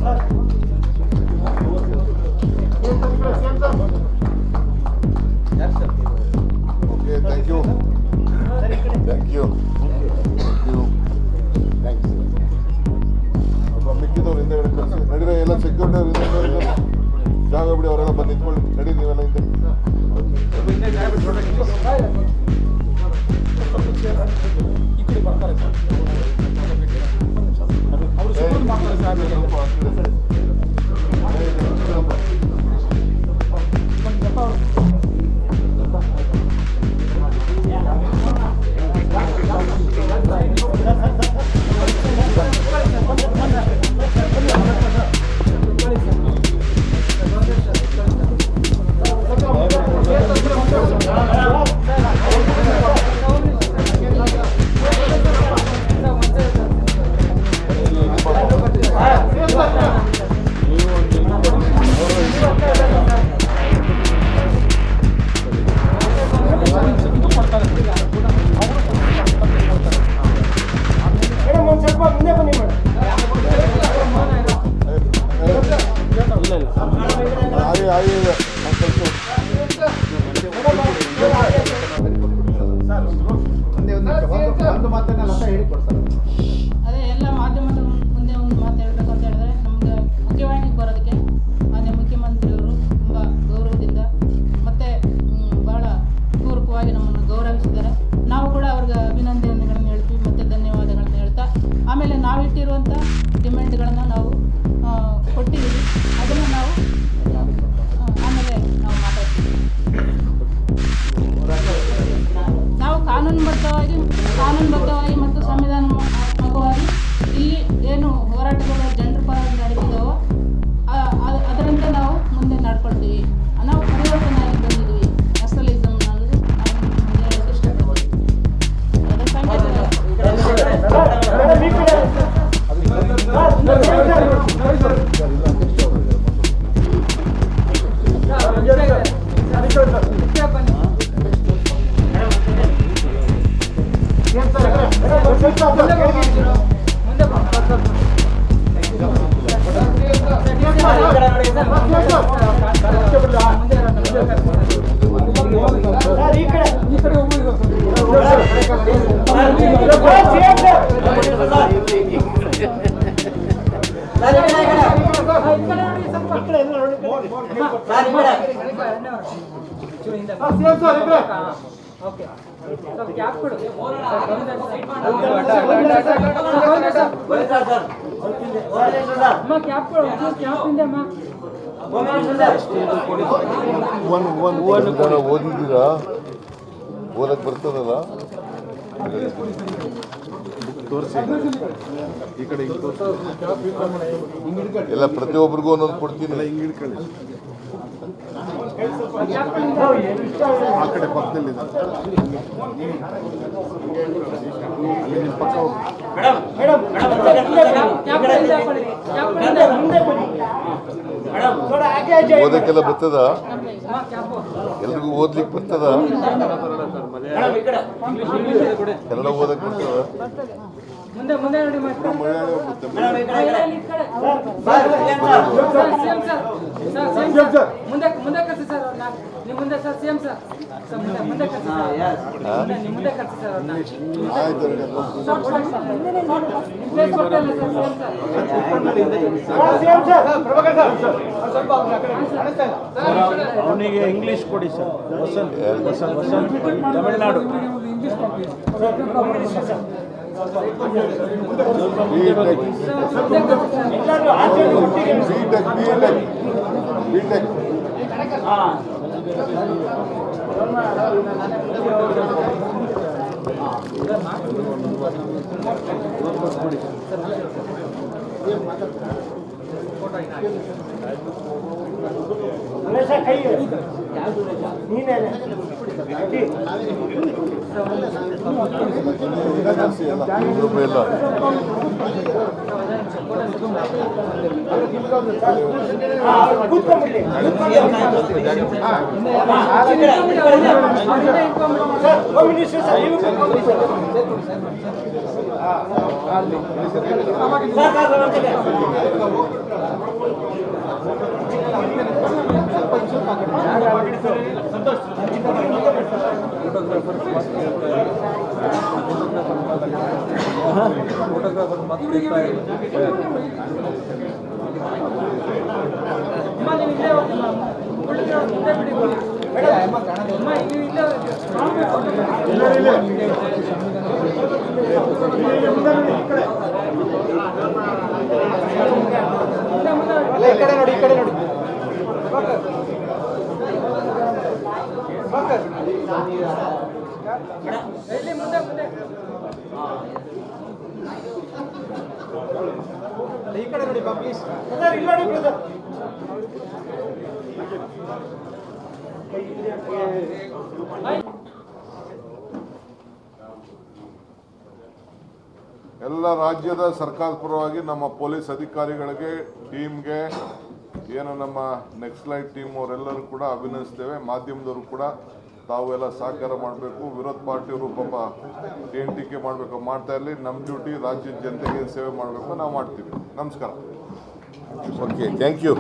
Okay, thank you. Thank you. Thanks. ಮಿಕ್ಕಿದವ್ರು ಹಿಂದೆ ಕಳಿಸಿ ನಡೀರ ಎಲ್ಲ ಸೆಕ್ಯೂರಿಟಿ ಅವ್ರು ಹಿಂದೆ ಜಾಗ ಬಿಡಿ ಅವರೆಲ್ಲ ಬಂದು ನಿಂತ್ಕೊಳ್ಳಿ ನಡಿ ನೀವೆಲ್ಲ ಹಿಂದೆ ಅದೇ ಎಲ್ಲ ಮಾಧ್ಯಮದ ಮುಂದೆ ಒಂದು ಮಾತು ಹೇಳಬೇಕು ಅಂತ ಹೇಳಿದ್ರೆ ನಮ್ಗೆ ಮುಖ್ಯವಾಹಿನಿಗೆ ಬರೋದಕ್ಕೆ ಮಾನ್ಯ ಮುಖ್ಯಮಂತ್ರಿಯವರು ತುಂಬ ಗೌರವದಿಂದ ಮತ್ತೆ ಬಹಳ ಪೂರ್ವಕವಾಗಿ ನಮ್ಮನ್ನು ಗೌರವಿಸಿದ್ದಾರೆ. ನಾವು ಕೂಡ ಅವ್ರಿಗೆ ಅಭಿನಂದನೆಗಳನ್ನು ಹೇಳ್ತೀವಿ ಮತ್ತು ಧನ್ಯವಾದಗಳನ್ನು ಹೇಳ್ತಾ ಆಮೇಲೆ ನಾವಿಟ್ಟಿರುವಂಥ ಡಿಮ್ಯಾಂಡ್ಗಳನ್ನು ನಾವು ಕೊಟ್ಟಿದ್ದೀವಿ. ಅದನ್ನು ನಾವು ಆಮೇಲೆ ನಾವು ಮಾತಾಡ್ತೀವಿ. ನಾವು ಕಾನೂನುಬದ್ಧವಾಗಿ ಮತ್ತು ಸಂವಿಧಾನಾತ್ಮಕವಾಗಿ ಇಲ್ಲಿ ಏನು ಹೋರಾಟಗಳು ಜನರ ಪರವಾಗಿ ನಡೀತಿದ್ದಾವೋ ಅದರಂತೆ ನಾವು ಮುಂದೆ ನಡ್ಕೊಳ್ತೀವಿ. ನಾವು ಪರಿವರ್ತನೆಯಾಗಿ ಬಂದಿದ್ದೀವಿ. ನಕ್ಸಲಿಸಮ್ ಅನ್ನೋದು ನಾವು ಹೇಳೋಕ್ಕೆ ಇಷ್ಟಪಡ್ತೀವಿ. ಅದರ ಸಂಕೇತಗಳು ಓದಿದ್ದೀರಾ? ಓದಕ್ಕೆ ಬರ್ತದಲ್ಲ? ಈ ಕಡೆ ಎಲ್ಲ ಪ್ರತಿಯೊಬ್ಬರಿಗೂ ಒಂದೊಂದು ಕೊಡ್ತೀನಿ. ಆ ಕಡೆ ಪಕ್ಕದಲ್ಲಿ ಓದಕ್ಕೆಲ್ಲ ಬರ್ತದ? ಎಲ್ರಿಗೂ ಓದ್ಲಿಕ್ಕೆ ಬರ್ತದ? ಕನ್ನಡ ಓದಕ್ಕೆ ಬರ್ತದ? ಅವನಿಗೆ ಇಂಗ್ಲಿಷ್ ಕೊಡಿ ಸರ್. ವಸಂತ್ ತಮಿಳುನಾಡು. ಮತ್ತೆ ಇರ್ತಾ ಇಲ್ಲ. ಈ ಕಡೆ ನೋಡಿ, ಈ ಕಡೆ ನೋಡಿ. ಈ ಕಡೆ ನೋಡಿ ಪ್ಲೀಸ್. ಎಲ್ಲ ರಾಜ್ಯದ ಸರ್ಕಾರ ಪರವಾಗಿ ನಮ್ಮ ಪೊಲೀಸ್ ಅಧಿಕಾರಿಗಳಿಗೆ, ಟೀಮ್ಗೆ, ಏನು ನಮ್ಮ ನೆಕ್ಸ್ಲೈಟ್ ಟೀಮ್ ಅವರೆಲ್ಲರೂ ಕೂಡ ಅಭಿನಂದಿಸ್ತೇವೆ. ಮಾಧ್ಯಮದವರು ಕೂಡ ತಾವೆಲ್ಲ ಸಹಕಾರ ಮಾಡಬೇಕು. ವಿರೋಧ ಪಾರ್ಟಿಯವರು ಪಾಪ ಟೀಕೆ ಮಾಡಬೇಕು, ಮಾಡ್ತಾ ಇರಲಿ. ನಮ್ಮ ಡ್ಯೂಟಿ ರಾಜ್ಯದ ಜನತೆಗೆ ಸೇವೆ ಮಾಡಬೇಕು, ನಾವು ಮಾಡ್ತೀವಿ. ನಮಸ್ಕಾರ. Okay, thank you.